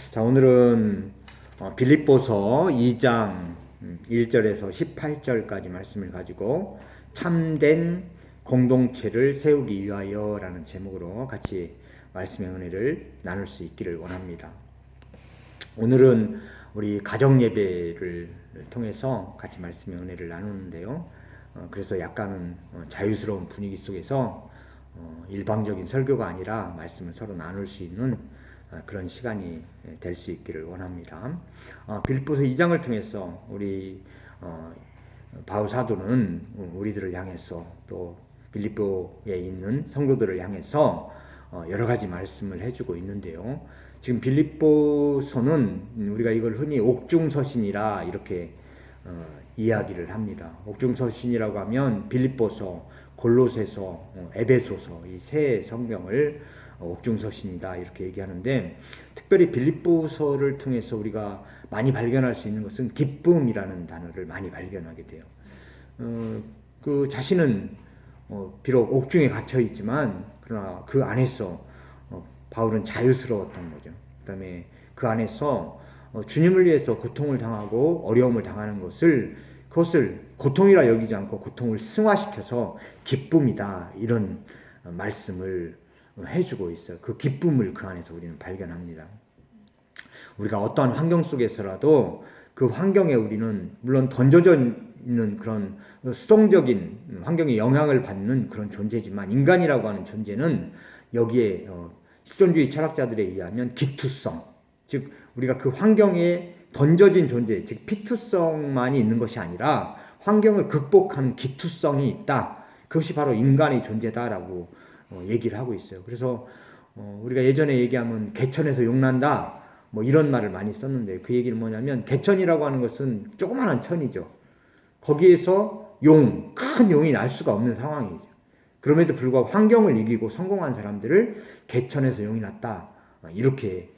자, 오늘은 빌립보서 2장 1절에서 18절까지 말씀을 가지고 참된 공동체를 세우기 위하여 라는 제목으로 같이 말씀의 은혜를 나눌 수 있기를 원합니다. 오늘은 우리 가정 예배를 통해서 같이 말씀의 은혜를 나누는데요. 그래서 약간은 자유스러운 분위기 속에서 일방적인 설교가 아니라 말씀을 서로 나눌 수 있는 그런 시간이 될 수 있기를 원합니다. 빌립보서 2장을 통해서 우리 바울 사도는 우리들을 향해서 또 빌립보에 있는 성도들을 향해서 여러 가지 말씀을 해주고 있는데요. 지금 빌립보서는 우리가 이걸 흔히 옥중서신이라 이렇게 이야기를 합니다. 옥중서신이라고 하면 빌립보서, 골로새서, 에베소서 이 세 성경을 옥중서신이다 이렇게 얘기하는데, 특별히 빌립보서를 통해서 우리가 많이 발견할 수 있는 것은 기쁨이라는 단어를 많이 발견하게 돼요. 그 자신은 비록 옥중에 갇혀 있지만 그러나 그 안에서 바울은 자유스러웠던 거죠. 그다음에 그 안에서 주님을 위해서 고통을 당하고 어려움을 당하는 그것을 고통이라 여기지 않고 고통을 승화시켜서 기쁨이다 이런 말씀을 해주고 있어요. 그 기쁨을 그 안에서 우리는 발견합니다. 우리가 어떠한 환경 속에서라도 그 환경에 우리는 물론 던져져 있는 그런 수동적인 환경에 영향을 받는 그런 존재지만, 인간이라고 하는 존재는 여기에 실존주의 철학자들에 의하면 기투성, 즉 우리가 그 환경에 던져진 존재, 즉 피투성만이 있는 것이 아니라 환경을 극복하는 기투성이 있다. 그것이 바로 인간의 존재다라고 얘기를 하고 있어요. 그래서 우리가 예전에 얘기하면 개천에서 용난다 뭐 이런 말을 많이 썼는데, 그 얘기는 뭐냐면 개천이라고 하는 것은 조그마한 천이죠. 거기에서 큰 용이 날 수가 없는 상황이죠. 그럼에도 불구하고 환경을 이기고 성공한 사람들을 개천에서 용이 났다 이렇게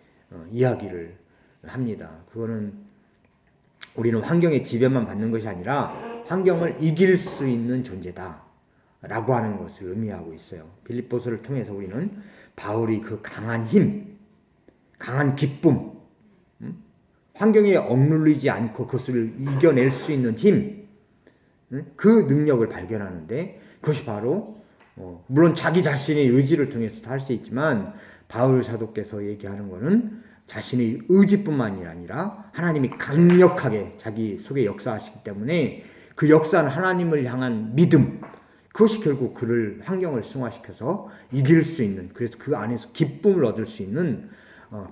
이야기를 합니다. 그거는 우리는 환경의 지배만 받는 것이 아니라 환경을 이길 수 있는 존재다 라고 하는 것을 의미하고 있어요. 빌립보서를 통해서 우리는 바울이 그 강한 힘, 강한 기쁨, 환경에 억눌리지 않고 그것을 이겨낼 수 있는 힘, 그 능력을 발견하는데, 그것이 바로 물론 자기 자신의 의지를 통해서도 할 수 있지만 바울 사도께서 얘기하는 것은 자신의 의지뿐만이 아니라 하나님이 강력하게 자기 속에 역사하시기 때문에 그 역사는 하나님을 향한 믿음, 그것이 결국 그를 환경을 승화시켜서 이길 수 있는, 그래서 그 안에서 기쁨을 얻을 수 있는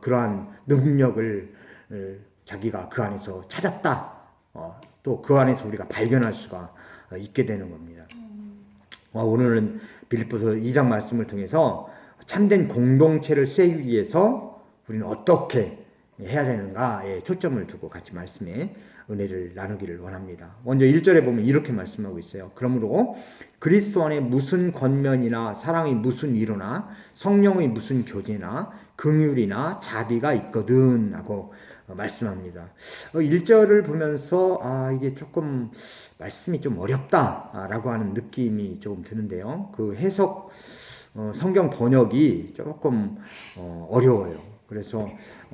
그러한 능력을 자기가 그 안에서 찾았다. 또 그 안에서 우리가 발견할 수가 있게 되는 겁니다. 오늘은 빌립보서 2장 말씀을 통해서 참된 공동체를 세우기 위해서 우리는 어떻게 해야 되는가에 초점을 두고 같이 말씀에 은혜를 나누기를 원합니다. 먼저 1절에 보면 이렇게 말씀하고 있어요. 그러므로 그리스도 안에 무슨 권면이나 사랑의 무슨 위로나 성령의 무슨 교제나 긍휼이나 자비가 있거든 하고 말씀합니다. 1절을 보면서 이게 조금 말씀이 좀 어렵다라고 하는 느낌이 조금 드는데요. 그 해석 성경 번역이 조금 어려워요. 그래서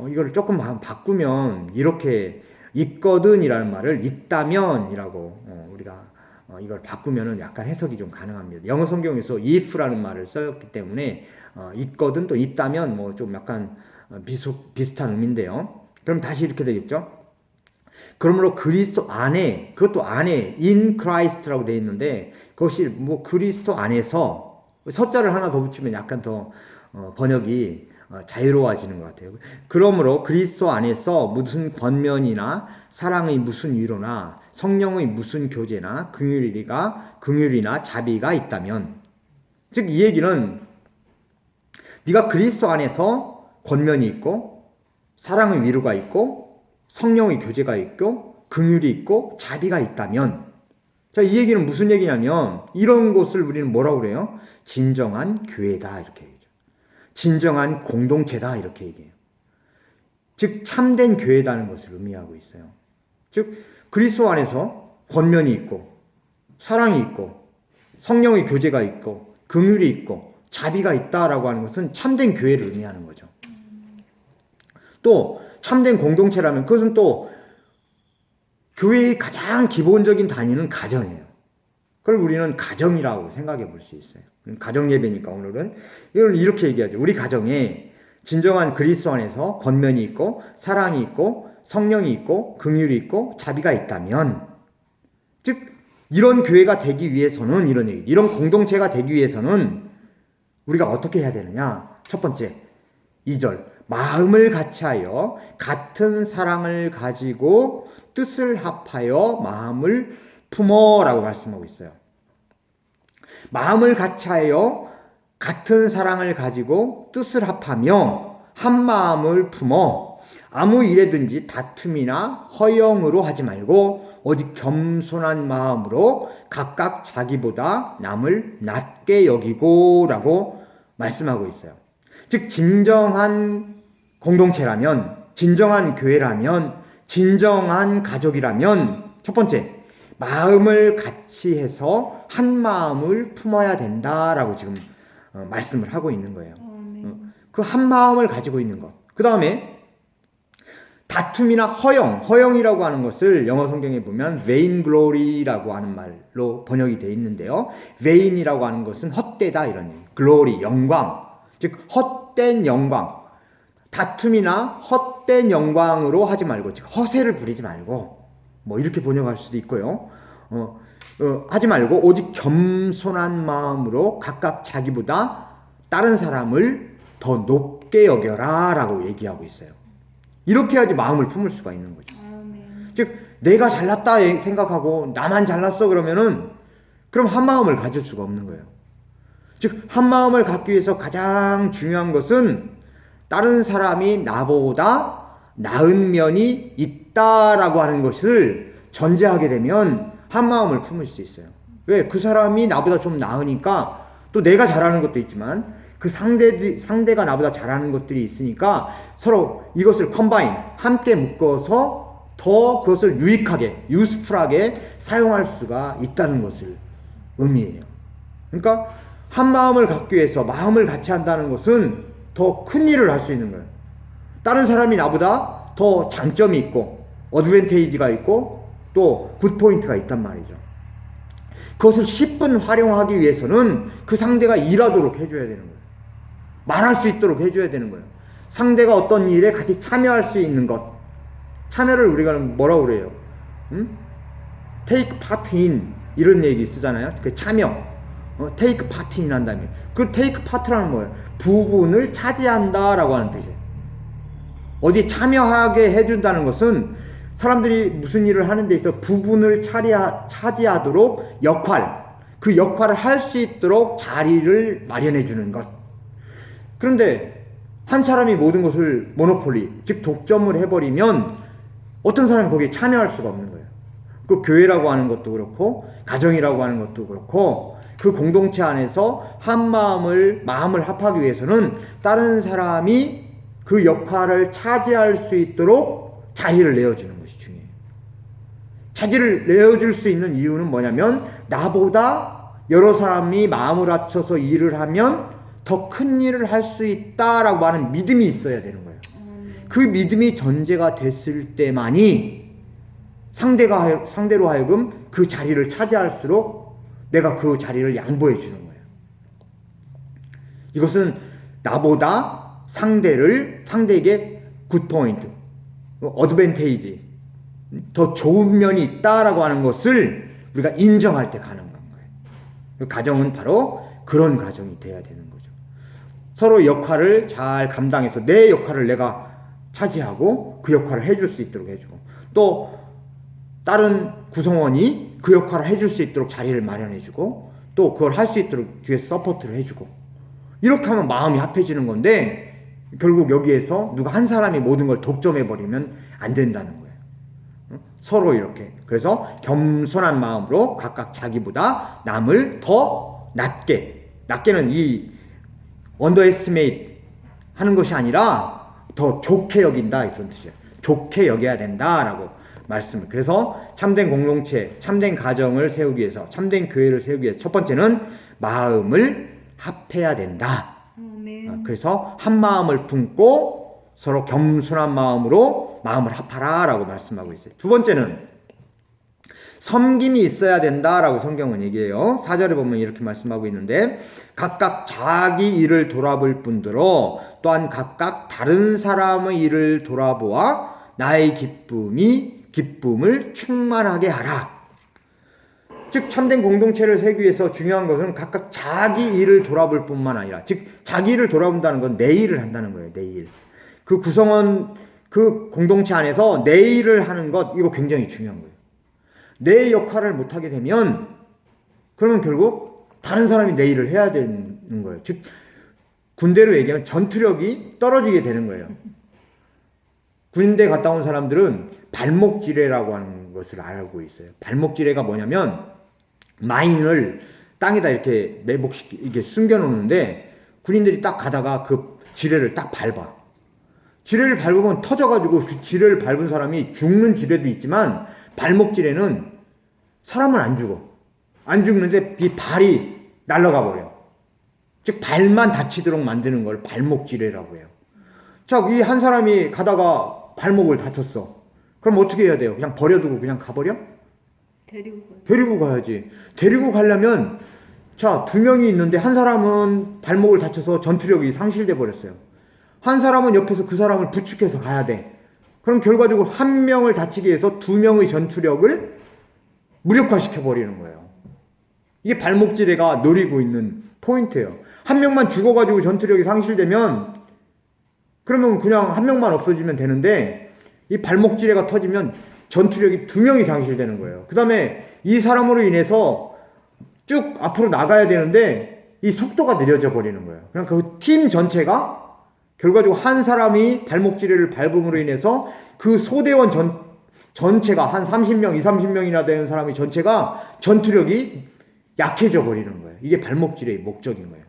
이걸 조금 바꾸면 이렇게 있거든이라는 말을 있다면이라고 우리가 이걸 바꾸면은 약간 해석이 좀 가능합니다. 영어 성경에서 if라는 말을 썼기 때문에 있거든 또 있다면 뭐 좀 약간 비슷한 의미인데요. 그럼 다시 이렇게 되겠죠? 그러므로 그리스도 안에, 그것도 안에 in Christ라고 되어 있는데 그것이 뭐 그리스도 안에서 서자를 하나 더 붙이면 약간 더 번역이 자유로워지는 것 같아요. 그러므로 그리스도 안에서 무슨 권면이나 사랑의 무슨 위로나 성령의 무슨 교제나 긍휼이나 자비가 있다면, 즉 이 얘기는 네가 그리스도 안에서 권면이 있고 사랑의 위로가 있고 성령의 교제가 있고 긍휼이 있고 자비가 있다면, 자, 이 얘기는 무슨 얘기냐면 이런 것을 우리는 뭐라고 그래요? 진정한 교회다 이렇게 얘기죠. 진정한 공동체다 이렇게 얘기해요. 즉 참된 교회다는 것을 의미하고 있어요. 즉 그리스도 안에서 권면이 있고 사랑이 있고 성령의 교제가 있고 긍휼이 있고 자비가 있다라고 하는 것은 참된 교회를 의미하는 거죠. 또 참된 공동체라면 그것은 또 교회의 가장 기본적인 단위는 가정이에요. 그걸 우리는 가정이라고 생각해 볼 수 있어요. 가정 예배니까 오늘은 이걸 이렇게 얘기하죠. 우리 가정에 진정한 그리스도 안에서 권면이 있고 사랑이 있고 성령이 있고 긍휼이 있고 자비가 있다면, 즉 이런 교회가 되기 위해서는 이런 공동체가 되기 위해서는 우리가 어떻게 해야 되느냐? 첫 번째 2절 마음을 같이하여 같은 사랑을 가지고 뜻을 합하여 마음을 품어라고 말씀하고 있어요. 마음을 같이하여 같은 사랑을 가지고 뜻을 합하며 한 마음을 품어 아무 일에든지 다툼이나 허영으로 하지 말고 오직 겸손한 마음으로 각각 자기보다 남을 낮게 여기고 라고 말씀하고 있어요. 즉 진정한 공동체라면, 진정한 교회라면, 진정한 가족이라면 첫 번째 마음을 같이 해서 한 마음을 품어야 된다라고 지금 말씀을 하고 있는 거예요. 그 한 마음을 가지고 있는 것. 그 다음에 다툼이나 허영이라고 하는 것을 영어 성경에 보면 vain glory라고 하는 말로 번역이 되어 있는데요. vain이라고 하는 것은 헛되다 이런 의미. glory, 영광. 즉 헛된 영광. 다툼이나 헛된 영광으로 하지 말고, 즉 허세를 부리지 말고, 뭐 이렇게 번역할 수도 있고요. 하지 말고 오직 겸손한 마음으로 각각 자기보다 다른 사람을 더 높게 여겨라 라고 얘기하고 있어요. 이렇게 해야지 마음을 품을 수가 있는 거죠. 즉 내가 잘났다 생각하고 나만 잘났어 그러면은 그럼 한 마음을 가질 수가 없는 거예요. 즉 한 마음을 갖기 위해서 가장 중요한 것은 다른 사람이 나보다 나은 면이 있다라고 하는 것을 전제하게 되면 한 마음을 품을 수 있어요. 왜? 그 사람이 나보다 좀 나으니까 또 내가 잘하는 것도 있지만 그 상대가 나보다 잘하는 것들이 있으니까 서로 이것을 컴바인, 함께 묶어서 더 그것을 유익하게, 유스풀하게 사용할 수가 있다는 것을 의미해요. 그러니까 한 마음을 갖기 위해서 마음을 같이 한다는 것은 더 큰 일을 할 수 있는 거예요. 다른 사람이 나보다 더 장점이 있고 어드밴테이지가 있고 또 굿포인트가 있단 말이죠. 그것을 10분 활용하기 위해서는 그 상대가 일하도록 해줘야 되는 거예요. 말할 수 있도록 해줘야 되는 거예요. 상대가 어떤 일에 같이 참여할 수 있는 것. 참여를 우리가 뭐라고 그래요? take part in 이런 얘기 쓰잖아요. 그 참여. take part in 한다면 그 take part라는 뭐예요? 부분을 차지한다라고 하는 뜻이에요. 어디 참여하게 해준다는 것은 사람들이 무슨 일을 하는 데 있어 부분을 차지하도록 그 역할을 할 수 있도록 자리를 마련해 주는 것. 그런데 한 사람이 모든 것을 모노폴리, 즉 독점을 해버리면 어떤 사람이 거기에 참여할 수가 없는 거예요. 그 교회라고 하는 것도 그렇고 가정이라고 하는 것도 그렇고 그 공동체 안에서 한 마음을 합하기 위해서는 다른 사람이 그 역할을 차지할 수 있도록 자리를 내어주는 것이 중요해요. 자리를 내어줄 수 있는 이유는 뭐냐면 나보다 여러 사람이 마음을 합쳐서 일을 하면 더 큰 일을 할 수 있다라고 하는 믿음이 있어야 되는 거예요. 그 믿음이 전제가 됐을 때만이 상대로 하여금 그 자리를 차지할수록 내가 그 자리를 양보해 주는 거예요. 이것은 나보다 상대에게 굿포인트, 어드밴테이지, 더 좋은 면이 있다라고 하는 것을 우리가 인정할 때 가능한 거예요. 가정은 바로 그런 가정이 돼야 되는 거죠. 서로 역할을 잘 감당해서 내 역할을 내가 차지하고 그 역할을 해줄 수 있도록 해주고 또 다른 구성원이 그 역할을 해줄 수 있도록 자리를 마련해주고 또 그걸 할 수 있도록 뒤에서 서포트를 해주고 이렇게 하면 마음이 합해지는 건데 결국 여기에서 누가 한 사람이 모든 걸 독점해버리면 안 된다는 거예요. 서로 이렇게. 그래서 겸손한 마음으로 각각 자기보다 남을 더 낮게는 이 언더에스티메이트 하는 것이 아니라 더 좋게 여긴다 이런 뜻이에요. 좋게 여겨야 된다라고 말씀을. 그래서 참된 공동체, 참된 가정을 세우기 위해서, 참된 교회를 세우기 위해서 첫 번째는 마음을 합해야 된다. 그래서 한 마음을 품고 서로 겸손한 마음으로 마음을 합하라 라고 말씀하고 있어요. 두 번째는 섬김이 있어야 된다라고 성경은 얘기해요. 4절에 보면 이렇게 말씀하고 있는데 각각 자기 일을 돌아볼 뿐더러 또한 각각 다른 사람의 일을 돌아보아 나의 기쁨을 충만하게 하라. 즉 참된 공동체를 세우기 위해서 중요한 것은 각각 자기 일을 돌아볼 뿐만 아니라, 즉 자기 일을 돌아본다는 건 내 일을 한다는 거예요. 내 일. 그 구성원, 그 공동체 안에서 내 일을 하는 것, 이거 굉장히 중요한 거예요. 내 역할을 못하게 되면 그러면 결국 다른 사람이 내 일을 해야 되는 거예요. 즉 군대로 얘기하면 전투력이 떨어지게 되는 거예요. 군대 갔다 온 사람들은 발목지뢰라고 하는 것을 알고 있어요. 발목지뢰가 뭐냐면 마인을 땅에다 이렇게 이렇게 숨겨놓는데 군인들이 딱 가다가 그 지뢰를 딱 밟아. 지뢰를 밟으면 터져가지고 그 지뢰를 밟은 사람이 죽는 지뢰도 있지만 발목지뢰는 사람은 안 죽어. 안 죽는데 이 발이 날아가 버려. 즉 발만 다치도록 만드는 걸 발목지뢰라고 해요. 자, 이 한 사람이 가다가 발목을 다쳤어. 그럼 어떻게 해야 돼요? 그냥 버려두고 그냥 가버려? 데리고 가야지. 데리고 가려면 자, 두 명이 있는데 한 사람은 발목을 다쳐서 전투력이 상실돼 버렸어요. 한 사람은 옆에서 그 사람을 부축해서 가야 돼. 그럼 결과적으로 한 명을 다치게 해서 두 명의 전투력을 무력화시켜 버리는 거예요. 이게 발목지뢰가 노리고 있는 포인트예요. 한 명만 죽어가지고 전투력이 상실되면 그러면 그냥 한 명만 없어지면 되는데 이 발목지뢰가 터지면 전투력이 두 명이 상실되는 거예요. 그 다음에 이 사람으로 인해서 쭉 앞으로 나가야 되는데 이 속도가 느려져 버리는 거예요. 그냥 그 팀 전체가 결과적으로 한 사람이 발목지뢰를 밟음으로 인해서 그 소대원 전체가 한 30명, 30명이나 되는 사람이 전체가 전투력이 약해져 버리는 거예요. 이게 발목지뢰의 목적인 거예요.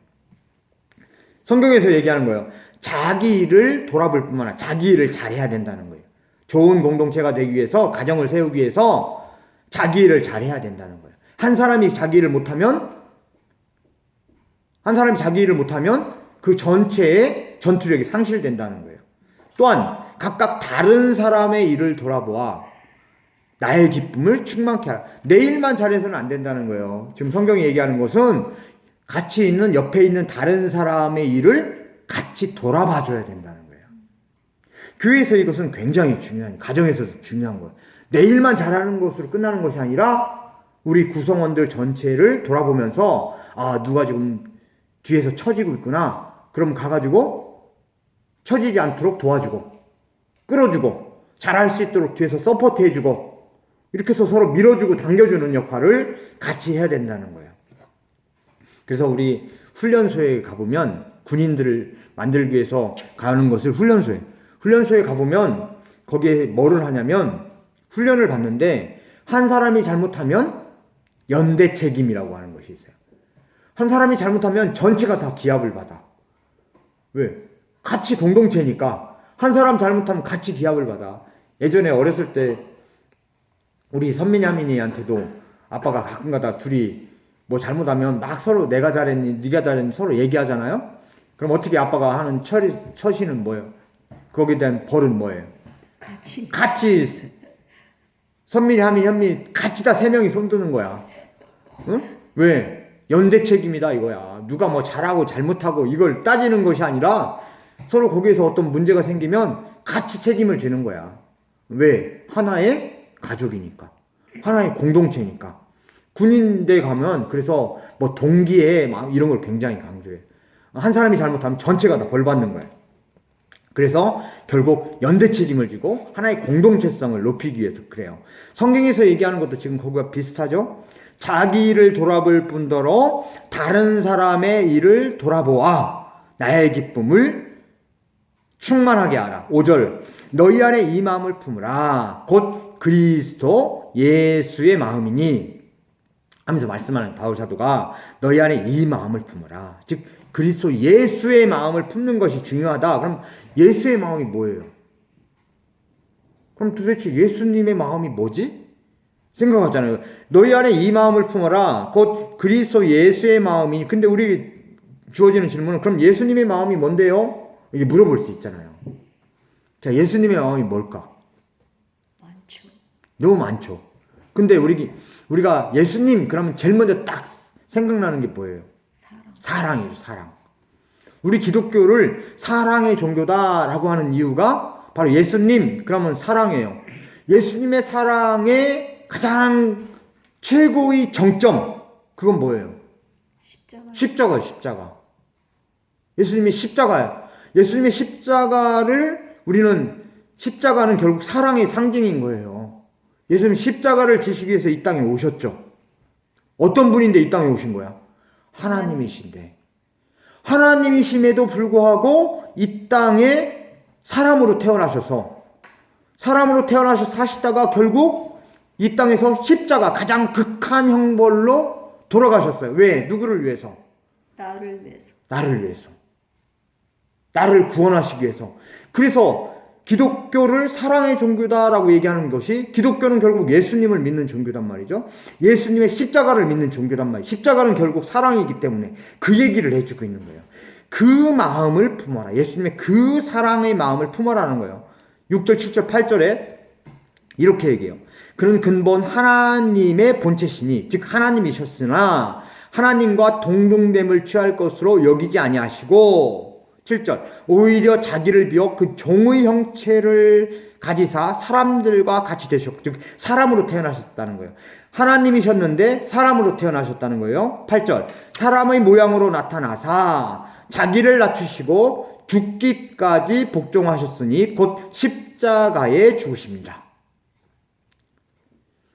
성경에서 얘기하는 거예요. 자기 일을 돌아볼 뿐만 아니라 자기 일을 잘해야 된다는 거예요. 좋은 공동체가 되기 위해서, 가정을 세우기 위해서 자기 일을 잘해야 된다는 거예요. 한 사람이 자기 일을 못하면 그 전체의 전투력이 상실된다는 거예요. 또한 각각 다른 사람의 일을 돌아보아 나의 기쁨을 충만케 하라. 내 일만 잘해서는 안 된다는 거예요. 지금 성경이 얘기하는 것은 같이 있는, 옆에 있는 다른 사람의 일을 같이 돌아봐 줘야 된다는 거예요. 교회에서 이것은 굉장히 중요한, 가정에서도 중요한 거예요. 내 일만 잘하는 것으로 끝나는 것이 아니라 우리 구성원들 전체를 돌아보면서 아, 누가 지금 뒤에서 처지고 있구나. 그럼 가가지고 처지지 않도록 도와주고 끌어주고 잘할 수 있도록 뒤에서 서포트 해주고 이렇게 해서 서로 밀어주고 당겨주는 역할을 같이 해야 된다는 거예요. 그래서 우리 훈련소에 가보면 군인들을 만들기 위해서 가는 것을 훈련소에 가보면 거기에 뭐를 하냐면 훈련을 받는데 한 사람이 잘못하면 연대 책임이라고 하는 것이 있어요. 한 사람이 잘못하면 전체가 다 기합을 받아. 왜? 같이 공동체니까 한 사람 잘못하면 같이 기합을 받아. 예전에 어렸을 때 우리 선민이 하민이한테도 아빠가 가끔가다 둘이 뭐 잘못하면 막 서로 내가 잘했니 네가 잘했니 서로 얘기하잖아요. 그럼 어떻게 아빠가 하는 처시는 뭐예요? 거기에 대한 벌은 뭐예요? 같이 선민이 하민이 현민이 같이 다 세 명이 손드는 거야. 응? 왜? 연대 책임이다 이거야. 누가 뭐 잘하고 잘못하고 이걸 따지는 것이 아니라 서로 거기에서 어떤 문제가 생기면 같이 책임을 지는 거야. 왜? 하나의 가족이니까. 하나의 공동체니까. 군인대 가면 그래서 뭐 동기에 이런 걸 굉장히 강조해. 한 사람이 잘못하면 전체가 다 벌 받는 거야. 그래서 결국 연대 책임을 지고 하나의 공동체성을 높이기 위해서 그래요. 성경에서 얘기하는 것도 지금 거기가 비슷하죠. 자기 일을 돌아볼 뿐더러 다른 사람의 일을 돌아보아 나의 기쁨을 충만하게 하라. 5절 너희 안에 이 마음을 품으라. 곧 그리스도 예수의 마음이니 하면서 말씀하는 바울 사도가 너희 안에 이 마음을 품으라. 즉 그리스도 예수의 마음을 품는 것이 중요하다. 그럼 예수의 마음이 뭐예요? 그럼 도대체 예수님의 마음이 뭐지? 생각하잖아요. 너희 안에 이 마음을 품어라. 곧 그리스도 예수의 마음이. 근데 우리 주어지는 질문은 그럼 예수님의 마음이 뭔데요? 이게 물어볼 수 있잖아요. 자, 예수님의 마음이 뭘까? 많죠. 너무 많죠. 근데 우리가 예수님 그러면 제일 먼저 딱 생각나는 게 뭐예요? 사랑이죠, 사랑. 우리 기독교를 사랑의 종교다라고 하는 이유가 바로 예수님 그러면 사랑이에요. 예수님의 사랑의 가장 최고의 정점 그건 뭐예요? 십자가예요, 십자가. 예수님의 십자가예요. 예수님의 십자가는 결국 사랑의 상징인 거예요. 예수님 십자가를 지시기 위해서 이 땅에 오셨죠. 어떤 분인데 이 땅에 오신 거야? 하나님이신데. 하나님이심에도 불구하고 이 땅에 사람으로 태어나셔서 사시다가 결국 이 땅에서 십자가 가장 극한 형벌로 돌아가셨어요. 왜? 누구를 위해서? 나를 위해서. 나를 구원하시기 위해서. 그래서 기독교를 사랑의 종교다라고 얘기하는 것이 기독교는 결국 예수님을 믿는 종교단 말이죠. 예수님의 십자가를 믿는 종교단 말이에요. 십자가는 결국 사랑이기 때문에 그 얘기를 해주고 있는 거예요. 그 마음을 품어라. 예수님의 그 사랑의 마음을 품어라는 거예요. 6절, 7절, 8절에 이렇게 얘기해요. 그는 근본 하나님의 본체시니 즉 하나님이셨으나 하나님과 동등됨을 취할 것으로 여기지 아니하시고 7절 오히려 자기를 비워 그 종의 형체를 가지사 사람들과 같이 되셨고 즉 사람으로 태어나셨다는 거예요. 하나님이셨는데 사람으로 태어나셨다는 거예요. 8절 사람의 모양으로 나타나사 자기를 낮추시고 죽기까지 복종하셨으니 곧 십자가에 죽으십니다.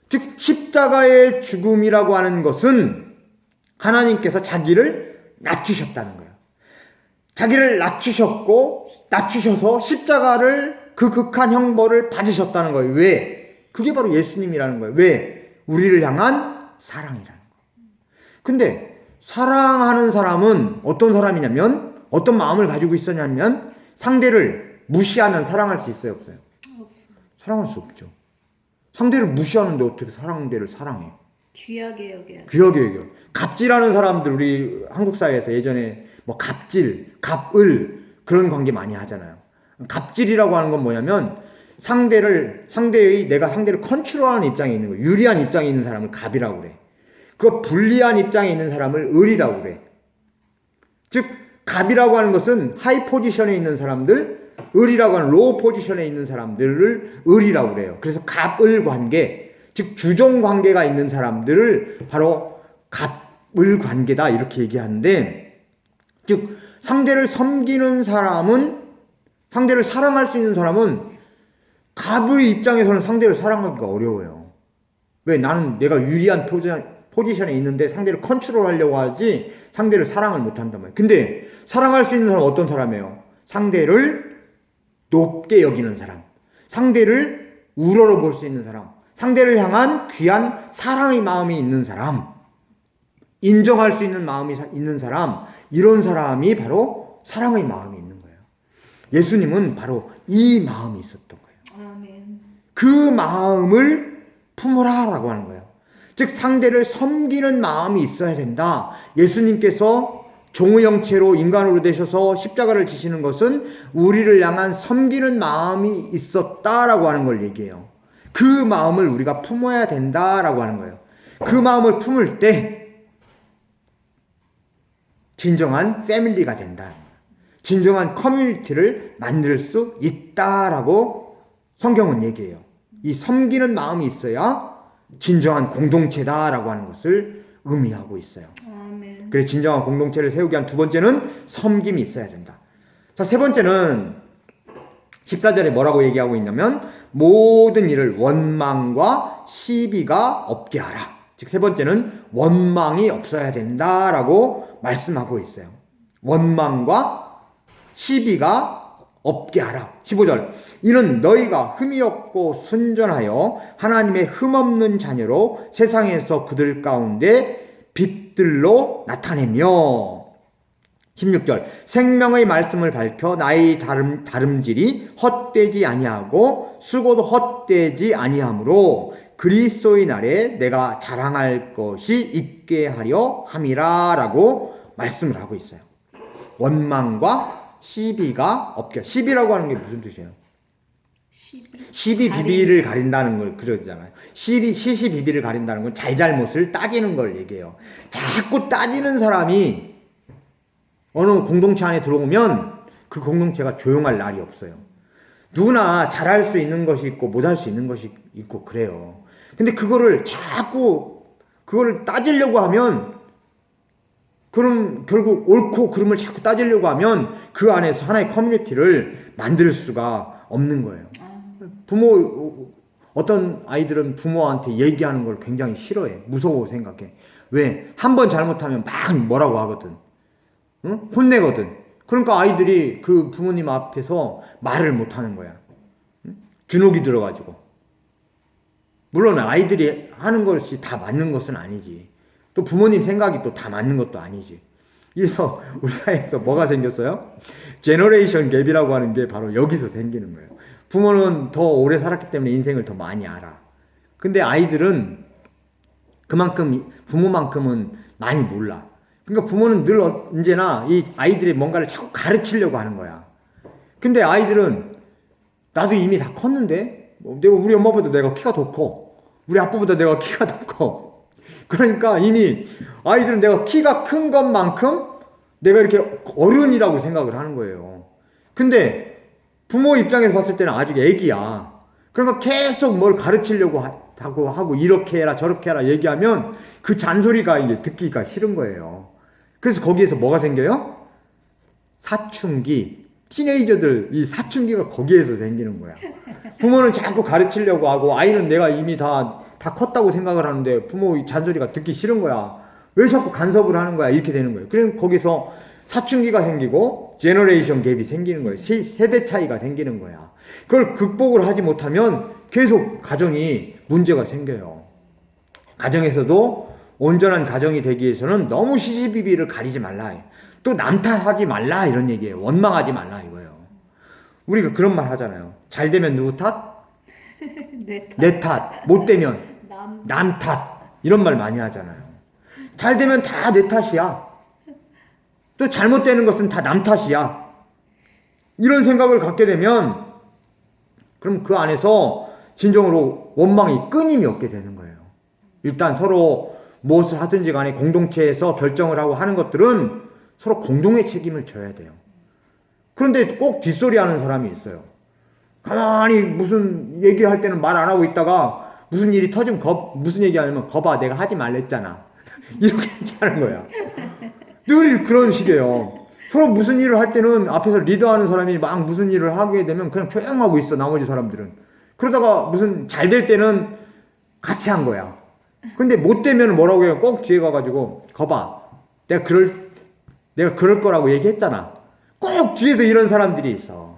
즉 십자가의 죽음이라고 하는 것은 하나님께서 자기를 낮추셨다는 거예요. 자기를 낮추셔서 십자가를 그 극한 형벌을 받으셨다는 거예요. 왜? 그게 바로 예수님이라는 거예요. 왜? 우리를 향한 사랑이라는 거예요. 근데 사랑하는 사람은 어떤 사람이냐면 어떤 마음을 가지고 있었냐면 상대를 무시하면 사랑할 수 있어요? 없어요? 사랑할 수 없죠. 상대를 무시하는데 어떻게 상대를 사랑해? 귀하게 여겨요. 갑질하는 사람들 우리 한국 사회에서 예전에 뭐 갑질, 갑을 그런 관계 많이 하잖아요. 갑질이라고 하는 건 뭐냐면 내가 상대를 컨트롤하는 입장에 있는 거예요. 유리한 입장에 있는 사람을 갑이라고 그래. 그 불리한 입장에 있는 사람을 을이라고 그래. 즉 갑이라고 하는 것은 하이 포지션에 있는 사람들, 을이라고 하는 로우 포지션에 있는 사람들을 을이라고 그래요. 그래서 갑을 관계, 즉 주종 관계가 있는 사람들을 바로 갑을 관계다 이렇게 얘기하는데, 즉 상대를 섬기는 사람은, 상대를 사랑할 수 있는 사람은 갑의 입장에서는 상대를 사랑하기가 어려워요. 왜? 나는 내가 유리한 포지션에 있는데 상대를 컨트롤하려고 하지 상대를 사랑을 못한단 말이에요. 근데 사랑할 수 있는 사람은 어떤 사람이에요? 상대를 높게 여기는 사람, 상대를 우러러 볼 수 있는 사람, 상대를 향한 귀한 사랑의 마음이 있는 사람, 인정할 수 있는 마음이 있는 사람, 이런 사람이 바로 사랑의 마음이 있는 거예요. 예수님은 바로 이 마음이 있었던 거예요. 아멘. 그 마음을 품으라라고 하는 거예요. 즉 상대를 섬기는 마음이 있어야 된다. 예수님께서 종의 형체로 인간으로 되셔서 십자가를 지시는 것은 우리를 향한 섬기는 마음이 있었다라고 하는 걸 얘기해요. 그 마음을 우리가 품어야 된다라고 하는 거예요. 그 마음을 품을 때 진정한 패밀리가 된다. 진정한 커뮤니티를 만들 수 있다라고 성경은 얘기해요. 이 섬기는 마음이 있어야 진정한 공동체다라고 하는 것을 의미하고 있어요. 아멘. 그래서 진정한 공동체를 세우기 위한 두 번째는 섬김이 있어야 된다. 자, 세 번째는 14절에 뭐라고 얘기하고 있냐면 모든 일을 원망과 시비가 없게 하라. 즉 세 번째는 원망이 없어야 된다라고 말씀하고 있어요. 원망과 시비가 없게 하라. 15절 이는 너희가 흠이 없고 순전하여 하나님의 흠없는 자녀로 세상에서 그들 가운데 빛들로 나타내며 16절 생명의 말씀을 밝혀 나의 다름질이 헛되지 아니하고 수고도 헛되지 아니하므로 그리스도의 날에 내가 자랑할 것이 있게 하려 함이라 라고 말씀을 하고 있어요. 원망과 시비가 없게. 시비라고 하는 게 무슨 뜻이에요? 시비 비비를 가린다는 걸 그러잖아요. 시시 비비를 가린다는 건 잘잘못을 따지는 걸 얘기해요. 자꾸 따지는 사람이 어느 공동체 안에 들어오면 그 공동체가 조용할 날이 없어요. 누구나 잘할 수 있는 것이 있고 못할 수 있는 것이 있고 그래요. 근데 그거를 자꾸 그걸 따지려고 하면 그럼 결국 옳고 그름을 자꾸 따지려고 하면 그 안에서 하나의 커뮤니티를 만들 수가 없는 거예요. 어떤 아이들은 부모한테 얘기하는 걸 굉장히 싫어해. 무서워 생각해. 왜? 한 번 잘못하면 막 뭐라고 하거든. 응? 혼내거든. 그러니까 아이들이 그 부모님 앞에서 말을 못 하는 거야. 응? 주눅이 들어가지고. 물론 아이들이 하는 것이 다 맞는 것은 아니지. 또 부모님 생각이 또 다 맞는 것도 아니지. 그래서 우리 사회에서 뭐가 생겼어요? 제너레이션 갭이라고 하는 게 바로 여기서 생기는 거예요. 부모는 더 오래 살았기 때문에 인생을 더 많이 알아. 근데 아이들은 그만큼 부모만큼은 많이 몰라. 그러니까 부모는 늘 언제나 이 아이들이 뭔가를 자꾸 가르치려고 하는 거야. 근데 아이들은 나도 이미 다 컸는데 우리 엄마보다 내가 키가 더 커. 우리 아빠보다 내가 키가 더 커. 그러니까 이미 아이들은 내가 키가 큰 것만큼 내가 이렇게 어른이라고 생각을 하는 거예요. 근데 부모 입장에서 봤을 때는 아직 애기야. 그러니까 계속 뭘 가르치려고 하고 이렇게 해라 저렇게 해라 얘기하면 그 잔소리가 이게 듣기가 싫은 거예요. 그래서 거기에서 뭐가 생겨요? 사춘기. 티네이저들 이 사춘기가 거기에서 생기는 거야. 부모는 자꾸 가르치려고 하고 아이는 내가 이미 다 컸다고 생각을 하는데 부모 잔소리가 듣기 싫은 거야. 왜 자꾸 간섭을 하는 거야? 이렇게 되는 거예요. 그래서 거기서 사춘기가 생기고 제너레이션 갭이 생기는 거예요. 세대 차이가 생기는 거야. 그걸 극복을 하지 못하면 계속 가정이 문제가 생겨요. 가정에서도 온전한 가정이 되기 위해서는 너무 시시비비를 가리지 말라. 또 남 탓하지 말라 이런 얘기예요. 원망하지 말라 이거예요. 우리가 그런 말 하잖아요. 잘 되면 누구 탓? 내 탓. 못 되면 남 탓. 이런 말 많이 하잖아요. 잘 되면 다 내 탓이야. 또 잘못되는 것은 다 남 탓이야. 이런 생각을 갖게 되면 그럼 그 안에서 진정으로 원망이 끊임이 없게 되는 거예요. 일단 서로 무엇을 하든지 간에 공동체에서 결정을 하고 하는 것들은 서로 공동의 책임을 져야 돼요. 그런데 꼭 뒷소리 하는 사람이 있어요. 가만히 무슨 얘기를 할 때는 말 안 하고 있다가 무슨 일이 터지면 무슨 얘기하냐면 거봐 내가 하지 말랬잖아. 이렇게 얘기하는 거야. 늘 그런 식이에요. 서로 무슨 일을 할 때는 앞에서 리더하는 사람이 막 무슨 일을 하게 되면 그냥 조용하고 있어 나머지 사람들은. 그러다가 무슨 잘 될 때는 같이 한 거야. 근데 못 되면 뭐라고 해요? 꼭 뒤에 가가지고 거봐 내가 그럴 거라고 얘기했잖아. 꼭 뒤에서 이런 사람들이 있어.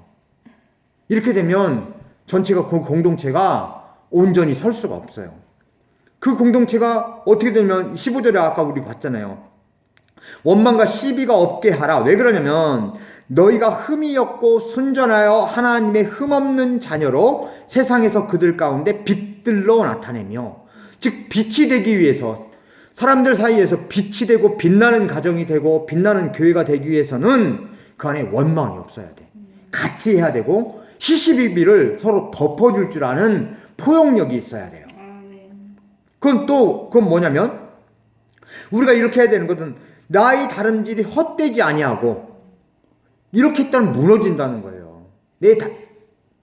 이렇게 되면 전체가 그 공동체가 온전히 설 수가 없어요. 그 공동체가 어떻게 되면 15절에 아까 우리 봤잖아요. 원망과 시비가 없게 하라. 왜 그러냐면 너희가 흠이 없고 순전하여 하나님의 흠없는 자녀로 세상에서 그들 가운데 빛들로 나타내며 즉 빛이 되기 위해서 사람들 사이에서 빛이 되고 빛나는 가정이 되고 빛나는 교회가 되기 위해서는 그 안에 원망이 없어야 돼. 같이 해야 되고 시시비비를 서로 덮어줄 줄 아는 포용력이 있어야 돼요. 그건 뭐냐면 우리가 이렇게 해야 되는 것은 나의 다름질이 헛되지 아니하고 이렇게 했다면 무너진다는 거예요. 내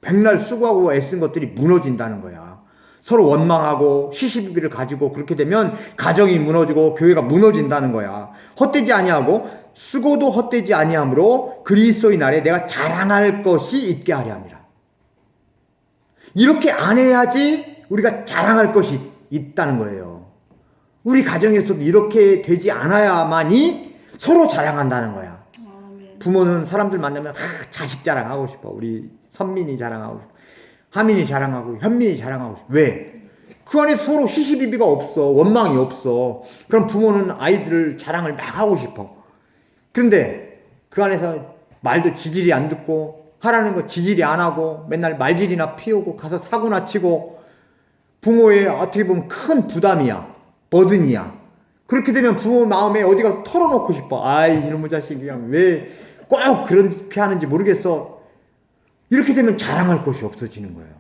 백날 수고하고 애쓴 것들이 무너진다는 거야. 서로 원망하고 시시비비를 가지고 그렇게 되면 가정이 무너지고 교회가 무너진다는 거야. 헛되지 아니하고 수고도 헛되지 아니하므로 그리스도의 날에 내가 자랑할 것이 있게 하려 함이라. 이렇게 안 해야지 우리가 자랑할 것이 있다는 거예요. 우리 가정에서도 이렇게 되지 않아야만이 서로 자랑한다는 거야. 부모는 사람들 만나면 자식 자랑하고 싶어. 우리 선민이 자랑하고 싶어. 하민이 자랑하고 현민이 자랑하고 싶어. 왜? 그 안에 서로 시시비비가 없어. 원망이 없어. 그럼 부모는 아이들을 자랑을 막 하고 싶어. 그런데 그 안에서 말도 지질이 안 듣고 하라는 거 지질이 안 하고 맨날 말질이나 피우고 가서 사고나 치고 부모의 어떻게 보면 큰 부담이야. 버든이야. 그렇게 되면 부모 마음에 어디가 털어놓고 싶어. 아이 이놈의 자식이 왜 꼭 그렇게 하는지 모르겠어. 이렇게 되면 자랑할 것이 없어지는 거예요.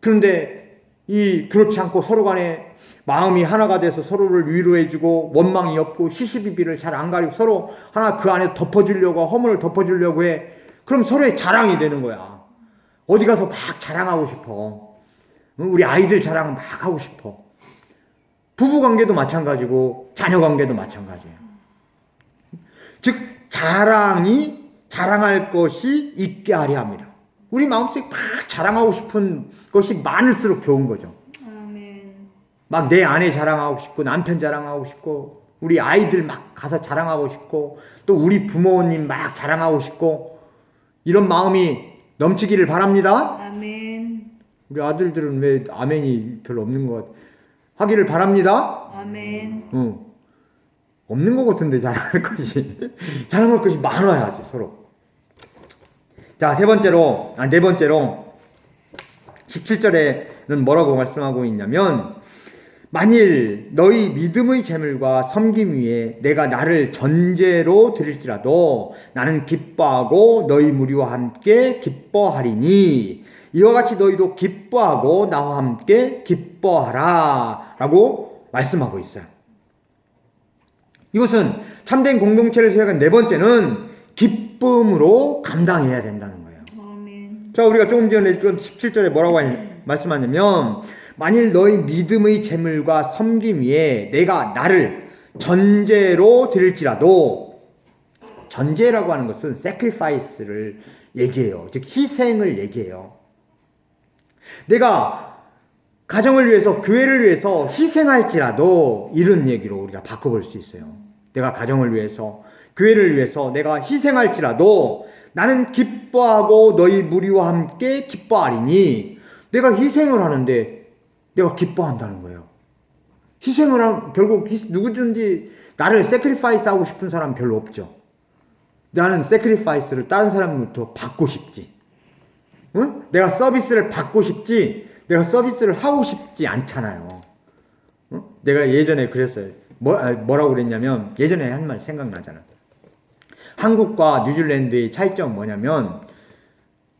그런데 그렇지 않고 서로 간에 마음이 하나가 돼서 서로를 위로해주고 원망이 없고 시시비비를 잘 안 가리고 서로 하나 그 안에 덮어주려고 허물을 덮어주려고 해. 그럼 서로의 자랑이 되는 거야. 어디 가서 막 자랑하고 싶어. 우리 아이들 자랑 막 하고 싶어. 부부 관계도 마찬가지고 자녀 관계도 마찬가지예요. 즉 자랑할 것이 있게 하려 합니다. 우리 마음속에 막 자랑하고 싶은 것이 많을수록 좋은 거죠. 아멘. 막 내 아내 자랑하고 싶고 남편 자랑하고 싶고 우리 아이들 막 가서 자랑하고 싶고 또 우리 부모님 막 자랑하고 싶고 이런 마음이 넘치기를 바랍니다. 아멘. 우리 아들들은 왜 아멘이 별로 없는 것 같아? 하기를 바랍니다. 아멘. 없는 것 같은데 자랑할 것이 많아야지 서로. 자, 네 번째로 17절에는 뭐라고 말씀하고 있냐면 만일 너희 믿음의 재물과 섬김 위에 내가 나를 전제로 드릴지라도 나는 기뻐하고 너희 무리와 함께 기뻐하리니 이와 같이 너희도 기뻐하고 나와 함께 기뻐하라 라고 말씀하고 있어요. 이것은 참된 공동체를 세워간 네 번째는 기쁨으로 감당해야 된다는 거예요. 아멘. 자, 우리가 조금 전에 읽던 17절에 뭐라고 말씀하냐면 만일 너희 믿음의 재물과 섬김 위에 내가 나를 전제로 드릴지라도, 전제라고 하는 것은 sacrifice를 얘기해요. 즉 희생을 얘기해요. 내가 가정을 위해서, 교회를 위해서 희생할지라도, 이런 얘기로 우리가 바꿔볼 수 있어요. 내가 가정을 위해서, 교회를 위해서 내가 희생할지라도 나는 기뻐하고 너희 무리와 함께 기뻐하리니, 내가 희생을 하는데 내가 기뻐한다는 거예요. 희생을 하면 결국 누구든지 나를 sacrifice 하고 싶은 사람 별로 없죠. 나는 sacrifice를 다른 사람부터 받고 싶지. 응? 내가 서비스를 받고 싶지, 내가 서비스를 하고 싶지 않잖아요. 응? 내가 예전에 그랬어요. 뭐라고 그랬냐면, 예전에 한 말 생각나잖아. 한국과 뉴질랜드의 차이점은 뭐냐면,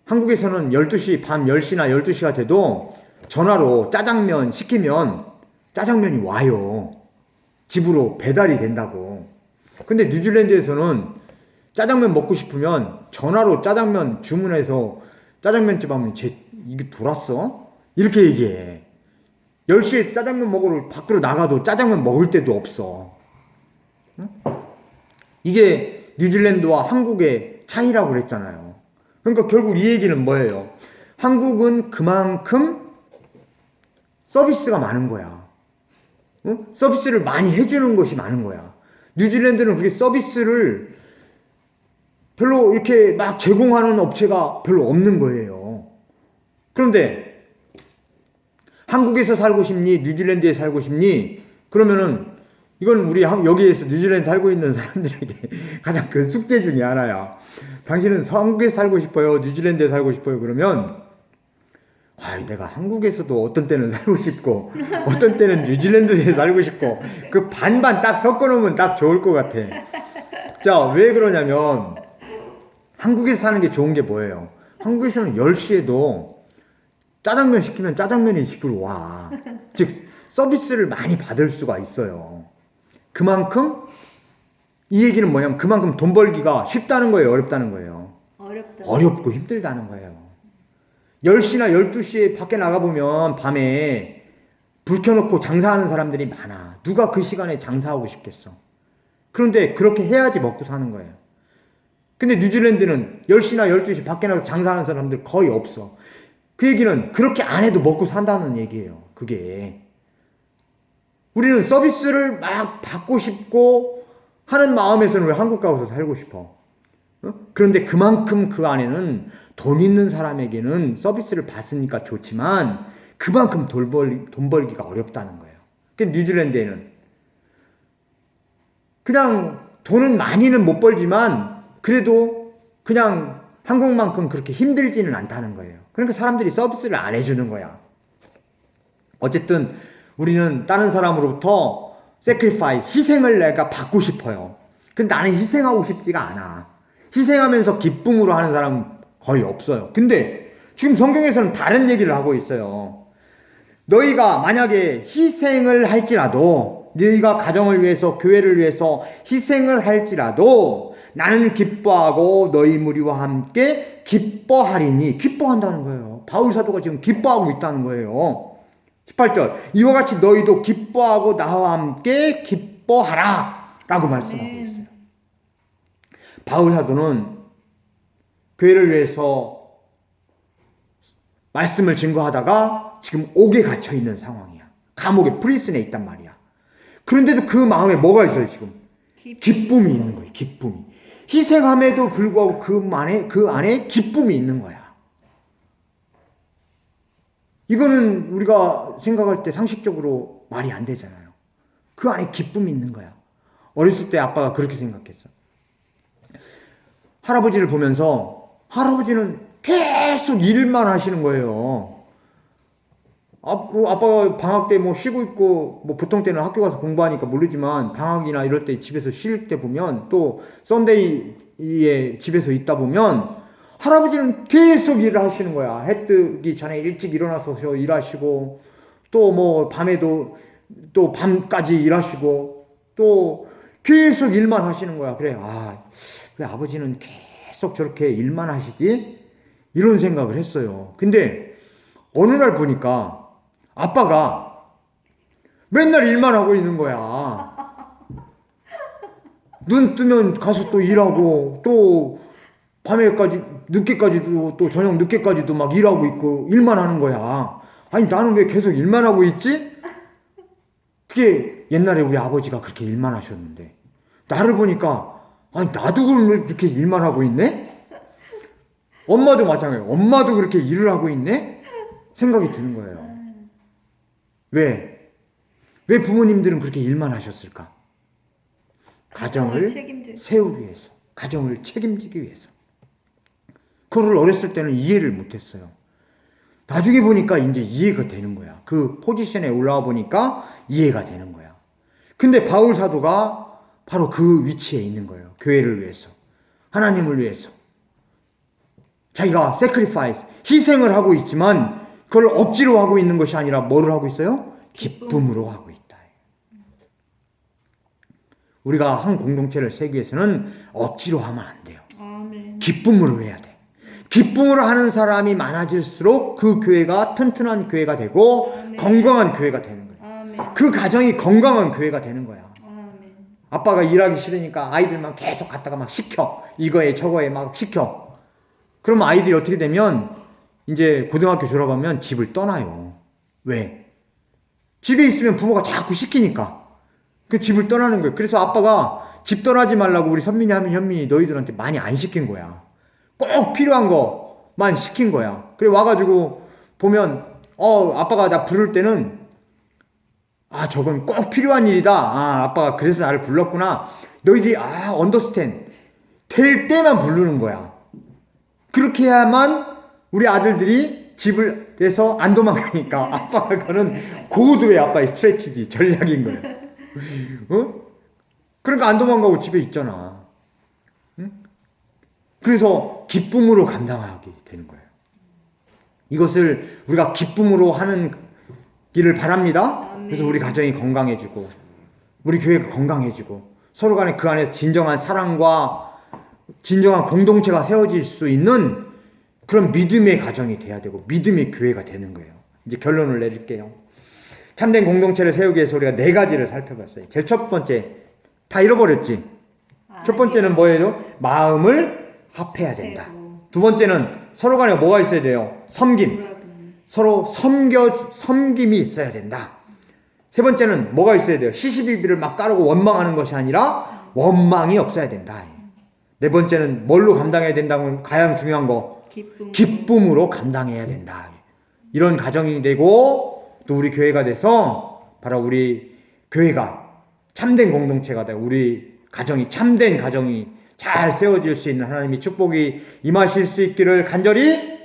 한국에서는 12시, 밤 10시나 12시가 돼도 전화로 짜장면 시키면 짜장면이 와요. 집으로 배달이 된다고. 근데 뉴질랜드에서는 짜장면 먹고 싶으면 전화로 짜장면 주문해서 짜장면집 하면 이게 돌았어? 이렇게 얘기해. 10시에 짜장면 먹으러 밖으로 나가도 짜장면 먹을 데도 없어. 응? 이게 뉴질랜드와 한국의 차이라고 그랬잖아요. 그러니까 결국 이 얘기는 뭐예요? 한국은 그만큼 서비스가 많은 거야. 응? 서비스를 많이 해주는 것이 많은 거야. 뉴질랜드는 그렇게 서비스를 별로 이렇게 막 제공하는 업체가 별로 없는 거예요. 그런데 한국에서 살고 싶니? 뉴질랜드에 살고 싶니? 그러면은 이건 우리 여기에서 뉴질랜드 살고 있는 사람들에게 가장 큰 숙제 중에 하나야. 당신은 한국에 살고 싶어요? 뉴질랜드에 살고 싶어요? 그러면 내가 한국에서도 어떤 때는 살고 싶고 어떤 때는 뉴질랜드에 살고 싶고 그 반반 딱 섞어놓으면 딱 좋을 것 같아. 자, 왜 그러냐면 한국에서 사는 게 좋은 게 뭐예요? 한국에서는 10시에도 짜장면 시키면 짜장면이 집으로 와. 즉 서비스를 많이 받을 수가 있어요. 그만큼 이 얘기는 뭐냐면 그만큼 돈 벌기가 쉽다는 거예요? 어렵다는 거예요? 어렵고 힘들다는 거예요. 10시나 12시에 밖에 나가보면 밤에 불 켜놓고 장사하는 사람들이 많아. 누가 그 시간에 장사하고 싶겠어? 그런데 그렇게 해야지 먹고 사는 거예요. 근데 뉴질랜드는 10시나 12시 밖에 나가서 장사하는 사람들 거의 없어. 그 얘기는 그렇게 안 해도 먹고 산다는 얘기예요. 그게. 우리는 서비스를 막 받고 싶고 하는 마음에서는 왜 한국 가서 살고 싶어? 그런데 그만큼 그 안에는 돈 있는 사람에게는 서비스를 받으니까 좋지만 그만큼 돈 벌기가 어렵다는 거예요. 그러니까 뉴질랜드에는 그냥 돈은 많이는 못 벌지만 그래도 그냥 한국만큼 그렇게 힘들지는 않다는 거예요. 그러니까 사람들이 서비스를 안 해주는 거야. 어쨌든 우리는 다른 사람으로부터 sacrifice, 희생을 내가 받고 싶어요. 근데 나는 희생하고 싶지가 않아. 희생하면서 기쁨으로 하는 사람은 거의 없어요. 근데 지금 성경에서는 다른 얘기를 하고 있어요. 너희가 만약에 희생을 할지라도, 너희가 가정을 위해서, 교회를 위해서 희생을 할지라도 나는 기뻐하고 너희 무리와 함께 기뻐하리니. 기뻐한다는 거예요. 바울 사도가 지금 기뻐하고 있다는 거예요. 18절, 이와 같이 너희도 기뻐하고 나와 함께 기뻐하라 라고 말씀하고 있어요. 바울 사도는 교회를 위해서 말씀을 증거하다가 지금 옥에 갇혀 있는 상황이야. 감옥에, 프리즌에 있단 말이야. 그런데도 그 마음에 뭐가 있어요, 지금? 기쁨이 있는 거예요, 기쁨이. 희생함에도 불구하고 그 안에 기쁨이 있는 거야. 이거는 우리가 생각할 때 상식적으로 말이 안 되잖아요. 그 안에 기쁨이 있는 거야. 어렸을 때 아빠가 그렇게 생각했어. 할아버지를 보면서 할아버지는 계속 일만 하시는 거예요. 아빠가 방학 때 뭐 쉬고 있고, 뭐 보통 때는 학교 가서 공부하니까 모르지만 방학이나 이럴 때 집에서 쉴 때 보면, 또 썬데이에 집에서 있다 보면 할아버지는 계속 일을 하시는 거야. 해 뜨기 전에 일찍 일어나서 일하시고, 또 뭐 밤에도 또 밤까지 일하시고, 또 계속 일만 하시는 거야. 그래, 왜 아버지는 계속 저렇게 일만 하시지? 이런 생각을 했어요. 근데 어느 날 보니까 아빠가 맨날 일만 하고 있는 거야. 눈 뜨면 가서 또 일하고, 또 밤에까지, 늦게까지도, 또 저녁 늦게까지도 막 일하고 있고, 일만 하는 거야. 아니, 나는 왜 계속 일만 하고 있지? 그게 옛날에 우리 아버지가 그렇게 일만 하셨는데, 나를 보니까, 아니, 나도 그렇게 일만 하고 있네? 엄마도 마찬가지예요. 엄마도 그렇게 일을 하고 있네? 생각이 드는 거예요. 왜 부모님들은 그렇게 일만 하셨을까? 가정을 세우기 위해서, 가정을 책임지기 위해서. 그걸 어렸을 때는 이해를 못했어요. 나중에 보니까 이제 이해가 되는 거야. 그 포지션에 올라와 보니까 이해가 되는 거야. 근데 바울 사도가 바로 그 위치에 있는 거예요. 교회를 위해서, 하나님을 위해서. 자기가 sacrifice, 희생을 하고 있지만 그걸 억지로 하고 있는 것이 아니라 뭐를 하고 있어요? 기쁨으로 하고 있다. 우리가 한 공동체를 세우기 위해서는 억지로 하면 안 돼요. 아멘. 기쁨으로 해야 돼. 기쁨으로 하는 사람이 많아질수록 그 교회가 튼튼한 교회가 되고, 아멘, 건강한 교회가 되는 거야. 아멘. 그 가정이 건강한 교회가 되는 거야. 아멘. 아빠가 일하기 싫으니까 아이들만 계속 갖다가 막 시켜. 이거에 저거에 막 시켜. 그러면 아이들이 어떻게 되면 이제 고등학교 졸업하면 집을 떠나요. 왜? 집에 있으면 부모가 자꾸 시키니까 그 집을 떠나는 거예요. 그래서 아빠가 집 떠나지 말라고 우리 선민이 하면 현민이 너희들한테 많이 안 시킨 거야. 꼭 필요한 거만 시킨 거야. 그래 와가지고 보면 아빠가 나 부를 때는 저건 꼭 필요한 일이다. 아빠가 그래서 나를 불렀구나. 너희들이 언더스탠드 될 때만 부르는 거야. 그렇게 해야만 우리 아들들이 집을 해서 안 도망가니까 아빠가 그거는 고도의 아빠의 스트레치지, 전략인 거야. 그러니까 안 도망가고 집에 있잖아. 응? 그래서 기쁨으로 감당하게 되는 거예요. 이것을 우리가 기쁨으로 하는 길을 바랍니다. 그래서 우리 가정이 건강해지고, 우리 교회가 건강해지고, 서로 간에 그 안에 진정한 사랑과 진정한 공동체가 세워질 수 있는 그런 믿음의 가정이 돼야 되고, 믿음의 교회가 되는 거예요. 이제 결론을 내릴게요. 참된 공동체를 세우기 위해서 우리가 4가지를 살펴봤어요. 제일 첫 번째, 다 잃어버렸지? 첫 번째는 뭐예요? 마음을 합해야 된다. 두 번째는 서로 간에 뭐가 있어야 돼요? 섬김. 서로 섬김이 있어야 된다. 세 번째는 뭐가 있어야 돼요? 시시비비를 막 까르고 원망하는 것이 아니라 원망이 없어야 된다. 네 번째는 뭘로 감당해야 된다면 가장 중요한 거, 기쁨으로 감당해야 된다. 이런 가정이 되고, 또 우리 교회가 돼서 바로 우리 교회가 참된 공동체가 되고, 우리 가정이 참된 가정이 잘 세워질 수 있는 하나님의 축복이 임하실 수 있기를 간절히,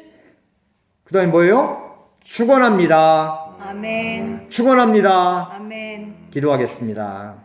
그 다음에 뭐예요? 축원합니다. 아멘. 축원합니다. 아멘. 기도하겠습니다.